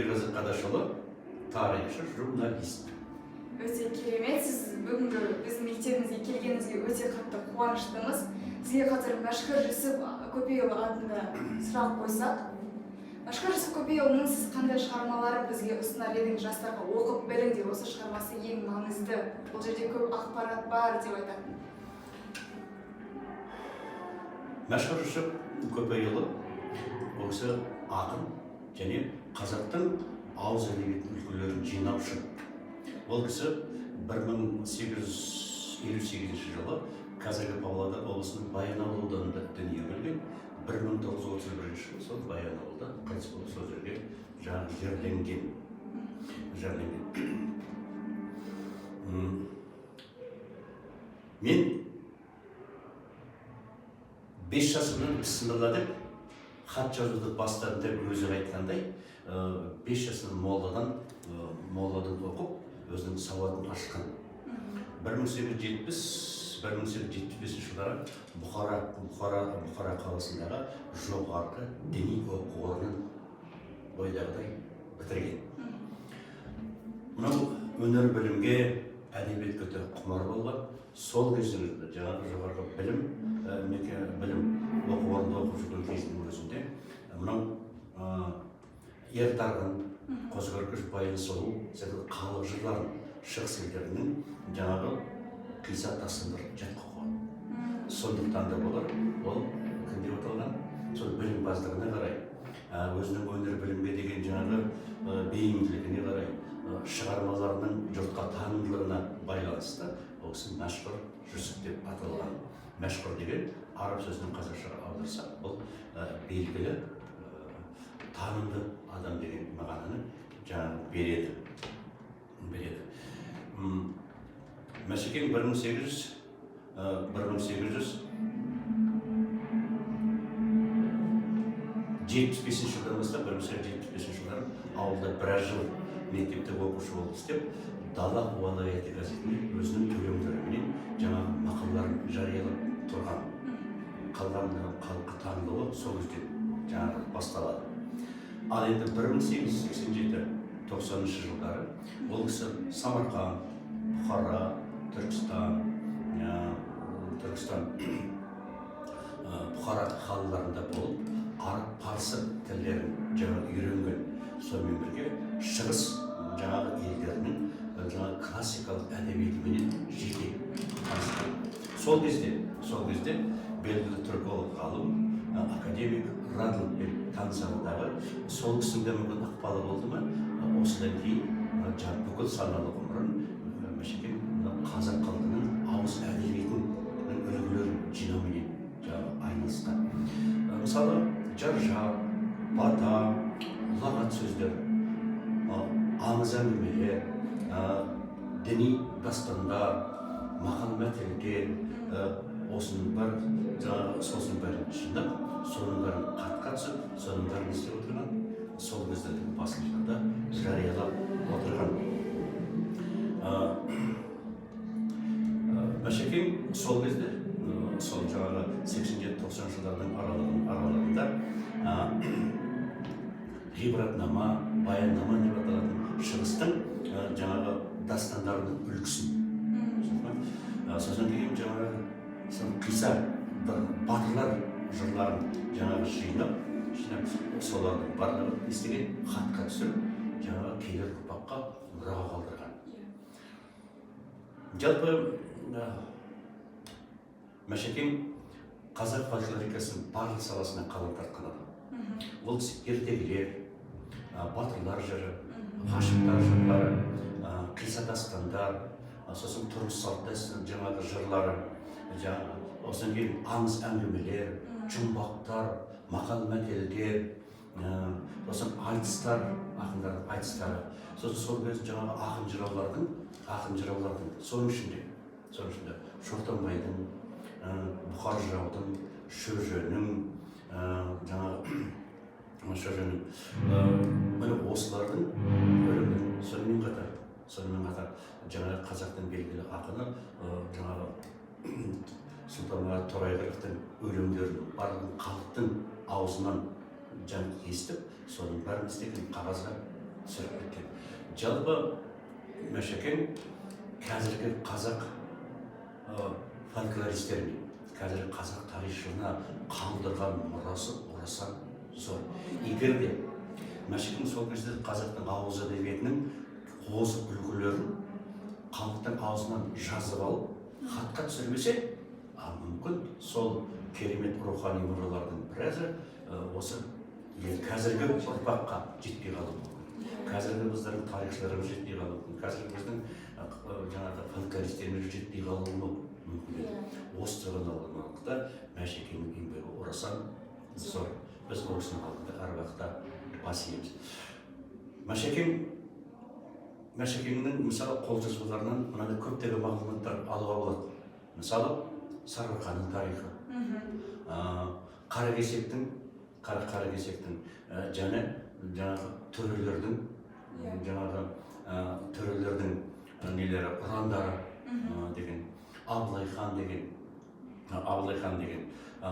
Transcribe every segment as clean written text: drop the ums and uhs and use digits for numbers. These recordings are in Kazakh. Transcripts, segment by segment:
Разы Қадашұлы, тарихшы, журналист. Өте керемет, сіз бүгінгі біздің мектебімізге келгеніңізге өте қатты қуаныштымыз. Сізге қазір Мәшһүр Жүсіп Көпейұлы атында сұрақ қойсақ. Мәшһүр Жүсіп Көпейұлының сіз қандай шығармалары бізге ұсынар едіңіз, жастарға оқып біліңдер, осы шығармасы ең маңызды. Бұл жерде көп ақпарат бар деп айтатын. Мәшһүр Жүсіп Көпейұлы ол кісі ақын және қазақтың ауыз әдебиетінің үлгілерін жинаушы. Ол кісі 1858 жылы қазіргі Павлодар облысының Баянауыл ауданында дүние келген. 1931 жылы сол Баянауылда қайтыс болып сол жерге жерленген. Мен 5 жасымнан бісміллә деп хат жазуды бастадым деп өзі айтқандай, 5 жасынан молладан оқып, өзінің сауатын ашқан. 1870-1875 жылдары Бұхара қаласындағы жоғарғы діни оқу орнын ойдағыдай бітірген. Мынау өнер білімге, әдебиетке де құмар болған. Сол кездерде жаңағы жоғарғы білім оқу орнында оқып жүрген кездің өзінде мынау Ертарғын, Қозыкөркеш, Баян сұлу секілді халық жырларын, шығыс елдерінің жаңағы қисса тасындырып жатқа қойған. Сондықтан да болар, ол кімде оталған? Сол білімпаздығына қарай, өзінің өнер білімге деген жаңағы бейімділігіне қарай, шығармаларының жұртқа танымдылығына байланысты ол кісі Мәшһүр Жүсіп деп аталған. Мәшһүр деген араб сөзінің қазақшаға аударсақ, бұл белгілі, танымды адам деген мағынаны жаңағы береді. Мәшекең 1875 жылдан бастап 1875 жылдары ауылда біраз жыл мектепте оқушы болып істеп, Дала уалаяты газетіне өзінің өлеңдерімен жаңағы мақалаларын жариялап тұрған. Халыққа танылуы сол кезден жаңағы басталады. Ал енді 1887-90 жылдары ол кісі Самарқан, Бұхара, Бұхара қалаларында болып, араб, парсы тілдерін жаңағы үйренген. Сонымен бірге шығыс жаңағы елдерінің жаңағы классикалық әдебиетіменен жеке танысқан. Сол кезде белгілі түрколог ғалым академик Радловпен танысағандағы сол кісінің мүмкін ықпалы болды ма? Осыдан кейін бүкіл саналы ғұмырын Мәшекең қазақ халқының ауыз әдебиетінің үлгілерін жинаумен айналысқан. Мысалы, жар-жар, бата, ұлағат сөздер, аңыз әңгімелер, діни дастандар, мақал-мәтелдер, осының бәрін жинап, соның бәрін хатқа түсіп, соның бәрін істеп отырған, сол кездердің басылымдарда жариялап отырған. Мәшекең сол кезде, сол жаңағы 87-90 жылдардың аралығында ғибратнама, баяндама деп аталатын шығыстың жаңағы дастандарының үлгісін. Сосын кейін жаңағы қисса батырлар жырларын жаңағы жинап, солардың барлығын естіген хатқа түсіріп, жаңағы келер ұрпаққа мұраға қалдырған. Жалпы Мәшекең қазақ фольклорикасының барлық саласына қалам тартқан адам. Ол ертегілер, батырлар жыры, ғашықтар жырлары, қисса дастандар, сосын тұрмыс салт дәстүрдің жаңағы жырлары, одан кейін аңыз әңгімелер, жұмбақтар, мақал-мәтелдер, сосын айтыстар, ақындардың айтыстары, сосын сол кезде жаңағы ақын жыраулардың соның ішінде Шортанбайдың, Бұхар жыраудың, Шөженің, осылардың өлеңдері. Сонымен қатар жаңағы қазақтың белгілі ақыны жаңағы Сұлтанмұрат Торайғыровтың өлеңдерін барлығын халықтың аузынан естіп, соның бәрін істеген қағазға түсіріп кеткен. Жалпы Мәшекең қазіргі қазақ фольклористеріне, қазіргі қазақ тарихшыларына қалдырған мұрасы орасан зор. Егер де Мәшекең сол кезде қазақтың ауыз әдебиетінің озық үлгілерін халықтың аузынан жазып алып, хатқа түсірмесе, мүмкін сол керемет рухани мұралардың біразы осы қазіргі ұрпаққа жетпей қалуы мүмкін. Қазіргі біздің тарихшыларымыз жетпей қалуы мүмкін. Қазіргі біздің жаңағы фольклористеріміз жетпей қалуы мүмкін. Осы тұрғыда Мәшекеңнің еңбегі орасан зор. Біз ол кісінің алдында әр уақытта бас иеміз. Мәшекеңнің мысалы қолжазбаларынан мынандай көптеген мағлұматтар алуға болады. Мысалы Сарыарқаның тарихы, Қаракесектің және жаңағы төрелердің нелері, ұрандары деген, Абылай хан деген,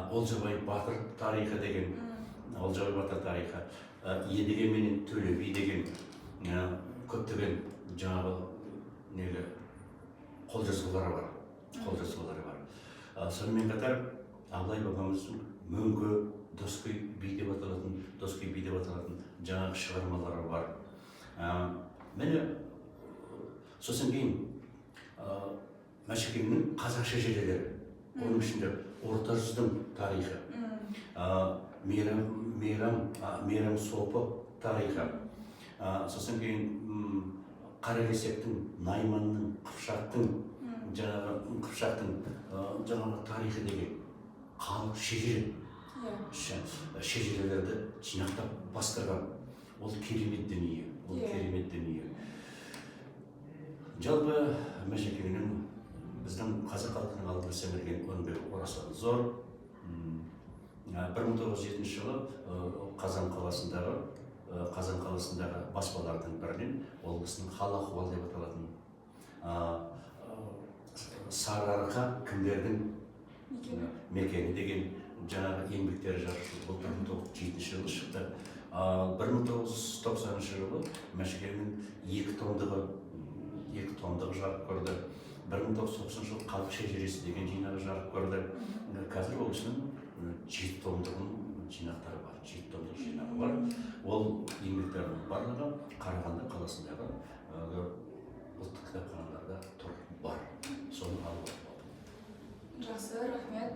Олжабай батыр тарихы деген, Едіге менен Төле би деген көптеген жаңағы қолжазбалары бар. Сонымен қатар Абылай бабамыздың Мөңке Доскөй би деп аталатын жаңағы шығармалары бар. Міне сосын кейін Мәшекеңнің қазақша жерлері, оның ішінде орта жүздің тарихы, мейрам сопы тарихы, сосын кейін Қаракесектің, Найманның, Қыпшақтың тарихы деген халық шежірелерді жинақтап бастырған. Ол керемет дүние. Жалпы Мәшекеңнің біздің қазақ халқының алдына сіңірген еңбегі орасан зор. 1907 жылы Қазан қаласындағы баспалардың бірінен ол кісінің хал ахуал деп аталатын Сарыарқа кімдердің мекені деген жаңағы еңбектері жарық көрді. Бұл 1907 жылы шықты. 1990 жылы Мәшекеңнің екі томдығы жарық көрді. 1990 жылы Халық шежіресі деген жинағы жарық көрді. Қазір ол кісінің 7 томдығының жинақтары бар. 7 томдық жинағы бар. Ол еңбектердің барлығы Қарағанды қаласындағы ұлттық кітапханаларда бар. Соны алып. Жақсы, рахмет.